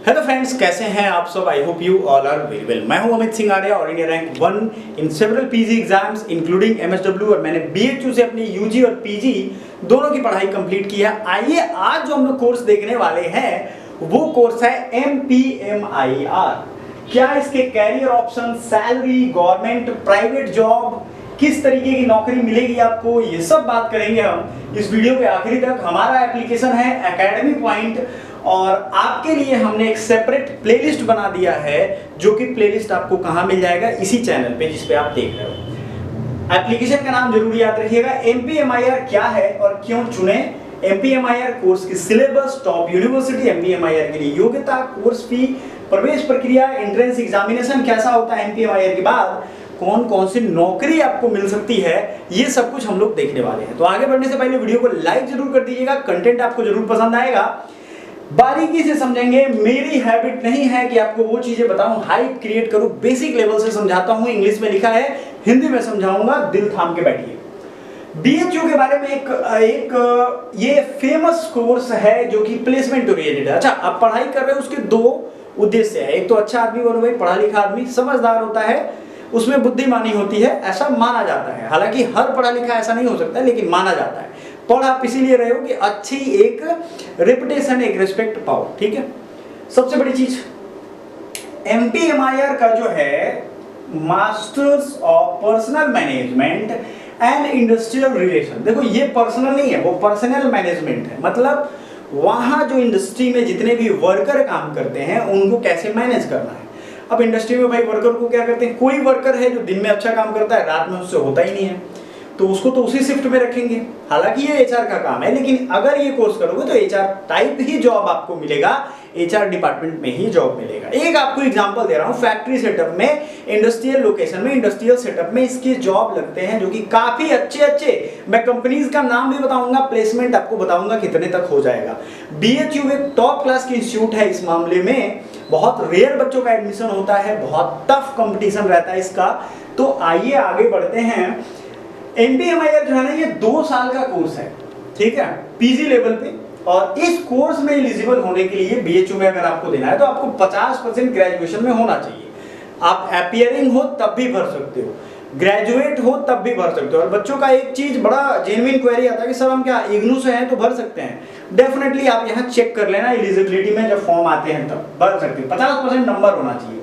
Hello friends, कैसे हैं आप सब। I hope you all are very well. मैं हूं अमित सिंह आर्या और India rank 1 in several PG exams including MSW, और मैंने बीएचयू से अपनी यूजी और पीजी दोनों की पढ़ाई कंप्लीट की है। आइए आज जो हम लोग कोर्स देखने वाले हैं वो कोर्स है एमपीएमआईआर। क्या इसके career option, salary, government, private job, किस तरीके की नौकरी मिलेगी आपको, ये सब बात करेंगे हम इस वीडियो के आखिरी तक। हमारा एप्लीकेशन है एकेडमी पॉइंट और आपके लिए हमने एक सेपरेट प्लेलिस्ट बना दिया है, जो कि प्लेलिस्ट आपको कहां मिल जाएगा, इसी चैनल पे जिस पे आप देख रहे हो। एप्लीकेशन का नाम जरूर याद रखिएगा। एमपीएमआईआर क्या है और क्यों चुने। एमपीएमआईआर कोर्स की सिलेबस, टॉप यूनिवर्सिटी, एमपीएमआईआर के लिए योग्यता, कोर्स फी, प्रवेश प्रक्रिया, एंट्रेंस एग्जामिनेशन कैसा होता है एमपीएमआईआर के बाद, कौन कौन सी नौकरी आपको मिल सकती है, ये सब कुछ हम लोग देखने वाले हैं। तो आगे बढ़ने से पहले वीडियो को लाइक जरूर कर दीजिएगा। कंटेंट आपको जरूर पसंद आएगा, बारीकी से समझेंगे। मेरी हैबिट नहीं है कि आपको वो चीजें बताऊं, हाइप क्रिएट करूं, बेसिक लेवल से समझाता हूं। इंग्लिश में लिखा है, हिंदी में समझाऊंगा, दिल थाम के बैठिए। बीएचयू के बारे में एक ये फेमस कोर्स है जो कि प्लेसमेंट ओरिएंटेड है। अच्छा, आप पढ़ाई कर रहे हो, उसके दो उद्देश्य है। एक तो अच्छा आदमी बनो भाई, पढ़ा लिखा आदमी समझदार होता है, उसमें बुद्धिमानी होती है, ऐसा माना जाता है। हालांकि हर पढ़ा लिखा ऐसा नहीं हो सकता, लेकिन माना जाता है। पढ़ आप इसीलिए रहे हो कि अच्छी एक रेपुटेशन, एक रिस्पेक्ट पाओ, ठीक है। सबसे बड़ी चीज एमपीएमआईआर का जो है masters of personal management and industrial relation. देखो, ये पर्सनल नहीं है, वो पर्सनल मैनेजमेंट है। मतलब वहां जो इंडस्ट्री में जितने भी वर्कर काम करते हैं उनको कैसे मैनेज करना है। अब इंडस्ट्री में भाई वर्कर को क्या करते हैं, कोई वर्कर है जो दिन में अच्छा काम करता है, रात में उससे होता ही नहीं है, तो उसको तो उसी शिफ्ट में रखेंगे। हालांकि ये एचआर का काम है, लेकिन अगर ये कोर्स करोगे तो एचआर टाइप ही जॉब आपको मिलेगा, एचआर डिपार्टमेंट में ही जॉब मिलेगा। एक आपको एग्जांपल दे रहा हूं, फैक्ट्री सेटअप में, इंडस्ट्रियल लोकेशन में, इंडस्ट्रियल सेटअप में इसके जॉब लगते हैं जो कि काफी अच्छे। मैं कंपनीज का नाम भी बताऊंगा, प्लेसमेंट आपको बताऊंगा कितने तक हो जाएगा। बीएचयू एक टॉप क्लास की इंस्टीट्यूट है। इस मामले में बहुत रेयर बच्चों का एडमिशन होता है, बहुत टफ कंपटीशन रहता है इसका। तो आइए आगे बढ़ते हैं। एमपीएमआईआर जो है ना, ये 2 साल का कोर्स है, ठीक है, पीजी लेवल पे। और इस कोर्स में एलिजिबल होने के लिए बीएचयू में अगर आपको देना है तो आपको 50% ग्रेजुएशन में होना चाहिए। आप अपियरिंग हो तब भी भर सकते हो, ग्रेजुएट हो तब भी भर सकते हो। और बच्चों का एक चीज बड़ा जेन्युइन क्वेरी आता है कि सर हम क्या इग्नू से हैं तो भर सकते हैं। डेफिनेटली आप यहाँ चेक कर लेना, एलिजिबिलिटी में जब फॉर्म आते हैं तब भर सकते हैं। 50% नंबर होना चाहिए।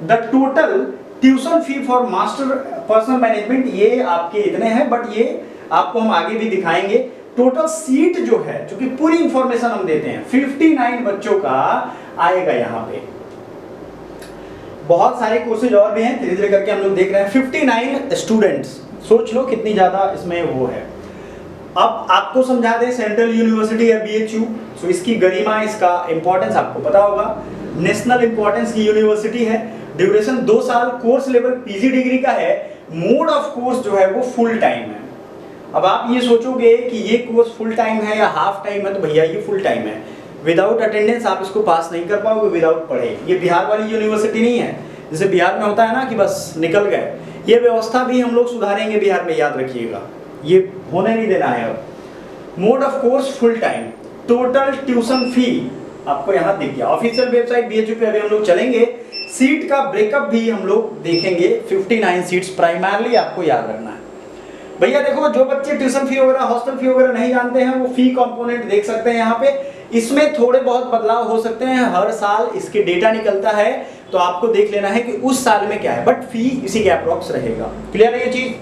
The total tuition fee for master personal management ये आपके इतने हैं, बट ये आपको हम आगे भी दिखाएंगे। टोटल सीट जो है, क्योंकि पूरी इंफॉर्मेशन हम देते हैं, 59 बच्चों का आएगा यहाँ पे। बहुत सारे कोर्सेज और भी हैं, धीरे धीरे करके हम लोग देख रहे हैं। 59 स्टूडेंट्स, सोच लो कितनी ज्यादा इसमें वो है। अब आपको समझा दें, सेंट्रल यूनिवर्सिटी है बीएचयू, तो इसकी गरिमा, इसका इंपॉर्टेंस आपको पता होगा। नेशनल इंपॉर्टेंस की यूनिवर्सिटी है। ड्यूरेशन 2 साल, कोर्स लेवल पीजी डिग्री का है। मोड ऑफ कोर्स जो है वो फुल टाइम है। अब आप ये सोचोगे कि ये कोर्स फुल टाइम है या हाफ टाइम है, तो भैया ये फुल टाइम है। विदाउट अटेंडेंस आप इसको पास नहीं कर पाओगे, विदाउट पढ़े। ये बिहार वाली यूनिवर्सिटी नहीं है, जैसे बिहार में होता है ना कि बस निकल गए। ये व्यवस्था भी हम लोग सुधारेंगे बिहार में, याद रखिएगा, ये होने नहीं देना है। अब mode of course full time. Total tuition fee आपको यहाँ दिख गया। ऑफिशियल वेबसाइट बीएचयू पे अभी हम लोग चलेंगे। सीट का ब्रेकअप भी हम लोग देखेंगे। 59 सीट्स प्राइमरली आपको याद रखना है। भैया देखो, जो बच्चे ट्यूशन फी वगैरह, हॉस्टल फी वगैरह नहीं जानते हैं, वो फी कंपोनेंट देख सकते हैं यहाँ पे। इसमें थोड़े बहुत बदलाव हो सकते हैं, हर साल इसके डेटा निकलता है, तो आपको देख लेना है कि उस साल में क्या है, बट फी इसी के अप्रॉक्स रहेगा। क्लियर है ये चीज।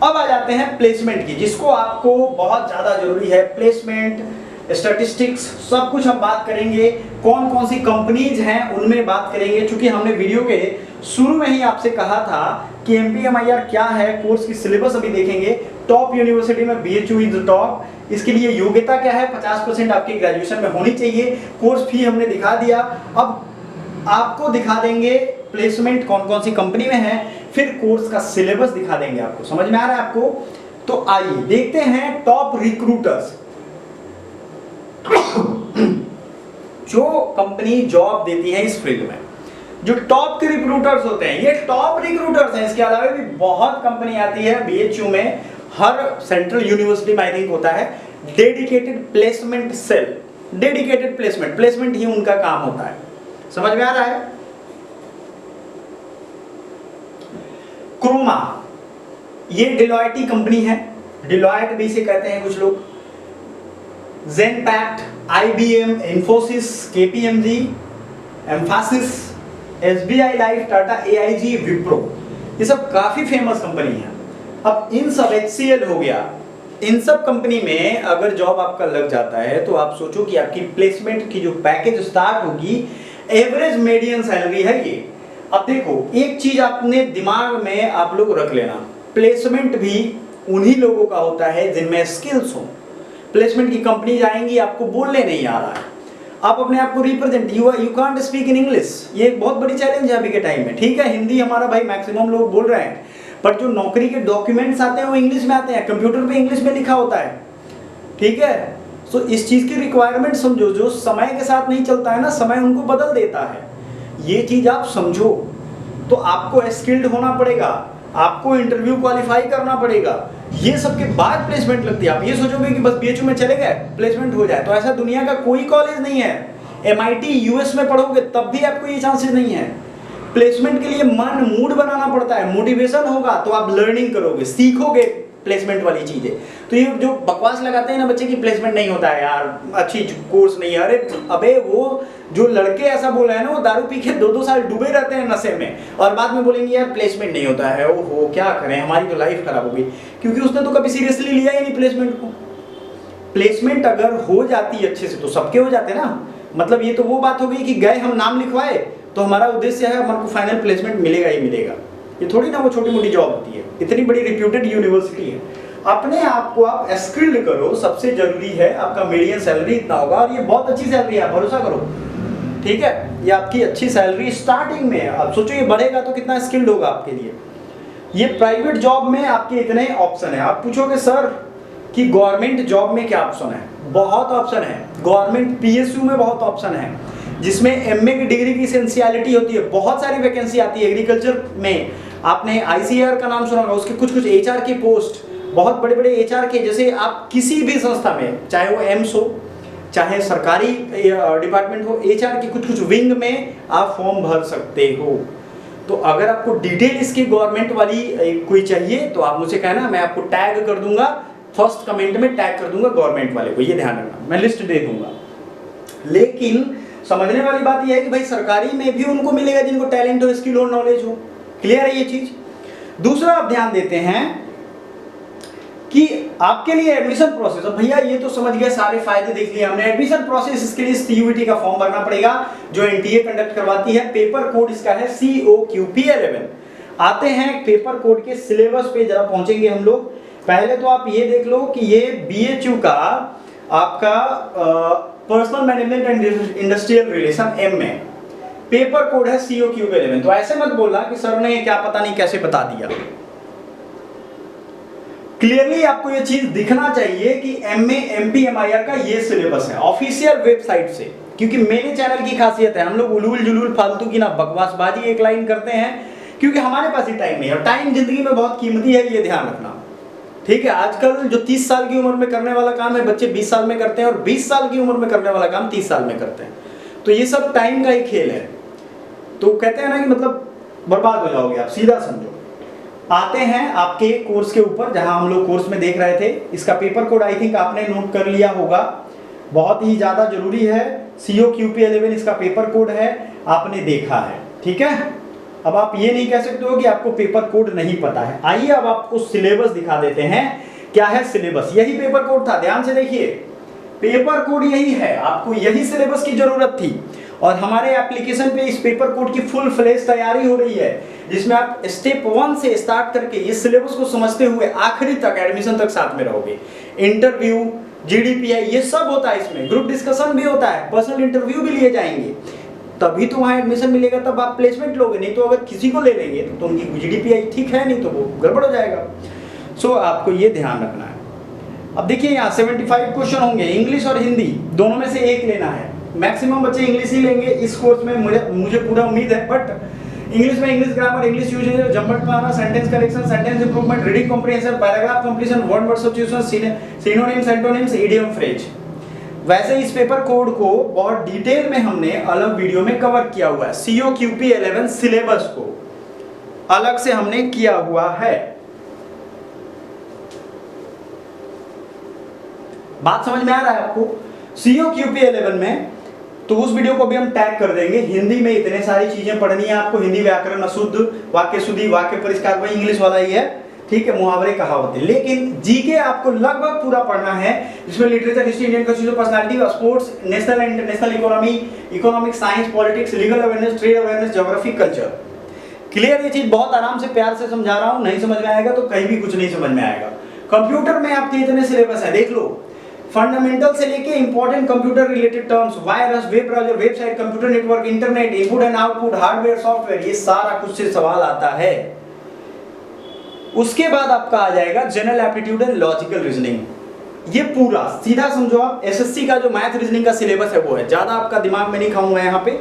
अब आ जाते हैं प्लेसमेंट की, जिसको आपको बहुत ज्यादा जरूरी है। प्लेसमेंट, स्टैटिस्टिक्स, सब कुछ हम बात करेंगे। कौन कौन सी कंपनीज हैं उनमें बात करेंगे, क्योंकि हमने वीडियो के शुरू में ही आपसे कहा था कि एमपीएमआईआर क्या है। कोर्स की सिलेबस अभी देखेंगे। टॉप यूनिवर्सिटी में बीएचयू इज टॉप। इसके लिए योग्यता क्या है, 50% आपकी ग्रेजुएशन में होनी चाहिए। कोर्स फी हमने दिखा दिया। अब आपको दिखा देंगे प्लेसमेंट कौन कौन सी कंपनी में है, फिर कोर्स का सिलेबस दिखा देंगे आपको। समझ में आ रहा है आपको? तो आइए देखते हैं टॉप रिक्रूटर्स, जो कंपनी जॉब देती है इस फील्ड में। जो टॉप के रिक्रूटर्स होते हैं, ये टॉप रिक्रूटर्स हैं। इसके अलावा भी बहुत कंपनी आती है बीएचयू में। हर सेंट्रल यूनिवर्सिटी में आई थिंक होता है dedicated placement cell. Dedicated placement ही उनका काम होता है। समझ में आ रहा है? क्रोमा, ये डिलॉयट की कंपनी है, डिलॉयट भी से कहते हैं कुछ लोग। Genpact, IBM, Infosys, KPMG, Mphasis, SBI life, Tata AIG, Wipro, ये सब काफी फेमस कंपनी है। अब इन सब, HCL हो गया, इन सब कंपनी में अगर जॉब आपका लग जाता है तो आप सोचो कि आपकी प्लेसमेंट की जो पैकेज स्टार्ट होगी, एवरेज मीडियन सैलरी है ये। अब देखो, एक चीज आपने दिमाग में आप लोग रख लेना, प्लेसमेंट भी उन्हीं लोगों का होता है जिनमें स्किल्स हो। प्लेसमेंट की कंपनी जाएंगी, आपको बोलने नहीं आ रहा है, आप अपने आप को represent, you can't speak in English, ये एक बहुत बड़ी चैलेंज है अभी के टाइम में। ठीक है, हिंदी हमारा भाई मैक्सिमम लोग बोल रहे हैं, पर जो नौकरी के डॉक्यूमेंट्स आते हैं वो इंग्लिश में आते हैं, कंप्यूटर पे इंग्लिश में लिखा होता है। ठीक है, सो इस चीज की रिक्वायरमेंट समझो, जो समय के साथ नहीं चलता है ना, समय उनको बदल देता है, ये चीज आप समझो। तो आपको स्किल्ड होना पड़ेगा, आपको इंटरव्यू क्वालिफाई करना पड़ेगा, ये सब के बाद प्लेसमेंट लगती है। आप ये सोचोगे कि बस BHU में चले गए प्लेसमेंट हो जाए, तो ऐसा दुनिया का कोई कॉलेज नहीं है। MIT US में पढ़ोगे तब भी आपको ये चांसेस नहीं है। प्लेसमेंट के लिए मन मूड बनाना पड़ता है, मोटिवेशन होगा तो आप लर्निंग करोगे, सीखोगे प्लेसमेंट वाली चीजें। तो ये जो बकवास लगाते हैं ना बच्चे की प्लेसमेंट नहीं होता है यार, अच्छी कोर्स नहीं है, अरे अबे वो जो लड़के ऐसा बोल रहे हैं ना, वो दारू पी के 2-2 साल डूबे रहते हैं नशे में, और बाद में बोलेंगे यार प्लेसमेंट नहीं होता है, ओहो क्या करें, हमारी तो लाइफ खराब हो गई, क्योंकि उसने तो कभी सीरियसली लिया ही नहीं प्लेसमेंट को। प्लेसमेंट अगर हो जाती अच्छे से तो सबके हो जाते ना, मतलब ये तो वो बात हो गई कि गए हम नाम लिखवाए तो हमारा उद्देश्य है हमारे को फाइनल प्लेसमेंट मिलेगा ही मिलेगा। ये थोड़ी ना वो छोटी मोटी जॉब होती है, इतनी बड़ी रिप्यूटेड यूनिवर्सिटी है। अपने आप को आप स्किल्ड करो, सबसे जरूरी है। आपका मीडियन सैलरी इतना होगा, और ये बहुत अच्छी सैलरी है, भरोसा करो। ठीक है, ये आपकी अच्छी सैलरी स्टार्टिंग में है। अब सोचो ये बढ़ेगा तो कितना स्किल्ड होगा आपके लिए। ये प्राइवेट जॉब में आपके इतने ऑप्शन है। आप पूछोगे सर कि गवर्नमेंट जॉब में क्या ऑप्शन है? बहुत ऑप्शन है। गवर्नमेंट PSU में बहुत ऑप्शन है, जिसमें MA की डिग्री की एसेंशियलिटी होती है, बहुत सारी वैकेंसी आती है। एग्रीकल्चर में आपने ICAR का नाम सुना होगा, उसके कुछ कुछ HR की पोस्ट, बहुत बड़े बड़े HR के, जैसे आप किसी भी संस्था में, चाहे वो एम्स हो, चाहे सरकारी डिपार्टमेंट हो, HR की कुछ कुछ विंग में आप फॉर्म भर सकते हो। तो अगर आपको डिटेल इसकी गवर्नमेंट वाली कोई चाहिए तो आप मुझे कहना, मैं आपको टैग कर दूंगा, फर्स्ट कमेंट में टैग कर दूंगा गवर्नमेंट वाले को, ये ध्यान रखना, मैं लिस्ट दे दूंगा। लेकिन समझने वाली बात यह है कि भाई सरकारी में भी उनको मिलेगा जिनको टैलेंट हो, स्किल हो, नॉलेज हो। क्लियर है ये चीज? दूसरा आप ध्यान देते हैं कि आपके लिए एडमिशन प्रोसेस, अब भैया ये तो समझ गए, सारे फायदे देख लिए हमने। एडमिशन प्रोसेस, इसके लिए CUET का फॉर्म भरना पड़ेगा जो NTA कंडक्ट करवाती है। पेपर कोड इसका है COQP11। आते हैं पेपर कोड के सिलेबस पे जरा पहुंचेंगे हम लोग। पहले तो आप ये देख लो कि ये BHU का आपका personal management and industrial relation MA, paper code है COQP11। तो ऐसे मत बोलना कि सर ने क्या पता नहीं कैसे बता दिया। क्लियरली आपको ये चीज दिखना चाहिए कि MA MPMIR का ये सिलेबस है ऑफिशियल वेबसाइट से। क्योंकि मेरे चैनल की खासियत है, हम लोग उलूल जुलूल फालतू की ना बकवासबाजी एक लाइन करते हैं, क्योंकि हमारे पास ही टाइम नहीं है, और टाइम जिंदगी में बहुत कीमती है, ये ध्यान रखना। ठीक है, आजकल जो 30 साल की उम्र में करने वाला काम है बच्चे 20 साल में करते हैं, और 20 साल की उम्र में करने वाला काम 30 साल में करते हैं। तो ये सब टाइम का ही खेल है। तो कहते हैं ना कि मतलब बर्बाद हो जाओगे आप, सीधा समझो। आते हैं आपके कोर्स के ऊपर, जहां हम लोग कोर्स में देख रहे थे। इसका पेपर कोड आई थिंक आपने नोट कर लिया होगा, बहुत ही ज्यादा जरूरी है। COQP11 इसका पेपर कोड है, आपने देखा है। ठीक है, अब आप ये नहीं कह सकते हो कि आपको पेपर कोड नहीं पता है। आइए अब आपको सिलेबस दिखा देते हैं। क्या है सिलेबस? यही पेपर कोड था, ध्यान से देखिए, पेपर कोड यही है, आपको यही सिलेबस की जरूरत थी। और हमारे एप्लीकेशन पे इस पेपर कोड की फुल फ्लेश तैयारी हो रही है, जिसमें आप स्टेप 1 से स्टार्ट करके इस सिलेबस को समझते हुए आखिरी तक, एडमिशन तक साथ में रहोगे। इंटरव्यू, GDPI ये सब होता है इसमें, ग्रुप डिस्कशन भी होता है, पर्सनल इंटरव्यू भी लिए जाएंगे, तभी तो वहाँ एडमिशन मिलेगा, तब आप प्लेसमेंट लोगे। नहीं तो अगर किसी को ले लेंगे तो उनकी GDPI ठीक है, नहीं तो वो गड़बड़ हो जाएगा। सो आपको ये ध्यान रखना है। अब देखिए यहाँ 75 क्वेश्चन होंगे, इंग्लिश और हिंदी दोनों में से एक लेना है। मैक्सिमम बच्चे इंग्लिश ही लेंगे इस कोर्स में, मुझे पूरा उम्मीद है। बट इंग्लिश में English grammar, English usage, jumble para, sentence correction, sentence improvement, reading comprehension, paragraph completion, word word substitution, synonyms, antonyms, idiom phrase. वैसे इस पेपर कोड को बहुत डिटेल में हमने अलग वीडियो में कवर किया हुआ है। COQP 11 सिलेबस को अलग से हमने किया हुआ है। बात समझ में आ रहा है आपको? COQP 11 में तो उस वीडियो को भी हम टैग कर देंगे। हिंदी में इतने सारी चीजें पढ़नी है आपको, हिंदी व्याकरण, अशुद्ध, वाक्य शुद्धि, वाक्य परिष्कार, वही इंग्लिश वाला ही है, ठीक है, मुहावरे, कहावतें। लेकिन जीके आपको लगभग पूरा पढ़ना है, जिसमें literature, history, Indian constitution, personality, sports, national and international economy, economic science, politics, legal awareness, trade awareness, geography, culture. Clear? ये चीज बहुत आराम से प्यार से समझा रहा हूं, नहीं समझ में आएगा तो कहीं भी कुछ नहीं समझ में आएगा। कंप्यूटर में आपके इतने सिलेबस है, देख लो, फंडामेंटल से लेके important computer related terms, virus, web browser, website, computer network, internet, input and output, hardware, software, ये सारा कुछ से सवाल आता है। उसके बाद आपका आ जाएगा general aptitude and logical reasoning. ये पूरा सीधा समझो आप, एसएससी का जो मैथ रीजनिंग का सिलेबस है वो है। ज्यादा आपका दिमाग में नहीं खाऊंगा यहाँ पे,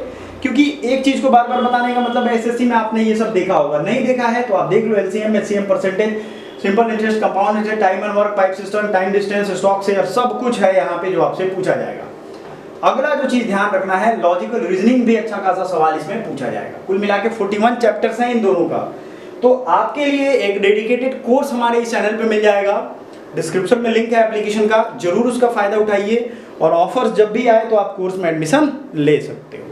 क्योंकि एक चीज को बार बार बताने का मतलब एसएससी में आपने ये सब देखा होगा, नहीं देखा है तो आप देख लो। LCM, HCM, percentage, simple interest, compound interest, time and work, pipe system, time distance, stock share, सब कुछ है यहाँ पे जो आपसे पूछा जाएगा। अगला जो चीज ध्यान रखना है, लॉजिकल रीजनिंग भी अच्छा खासा सवाल इसमें पूछा जाएगा। कुल मिला के 41 चैप्टर्स हैं इन दोनों का। तो आपके लिए एक डेडिकेटेड कोर्स हमारे इस चैनल पे मिल जाएगा, डिस्क्रिप्शन में लिंक है एप्लीकेशन का, जरूर उसका फायदा उठाइए। और ऑफर्स जब भी आए तो आप कोर्स में एडमिशन ले सकते हो।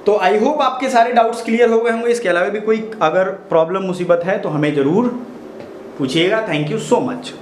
तो आई होप आपके सारे डाउट्स क्लियर हो गए होंगे। इसके अलावा भी कोई अगर प्रॉब्लम मुसीबत है तो हमें ज़रूर पूछिएगा। Thank you so much.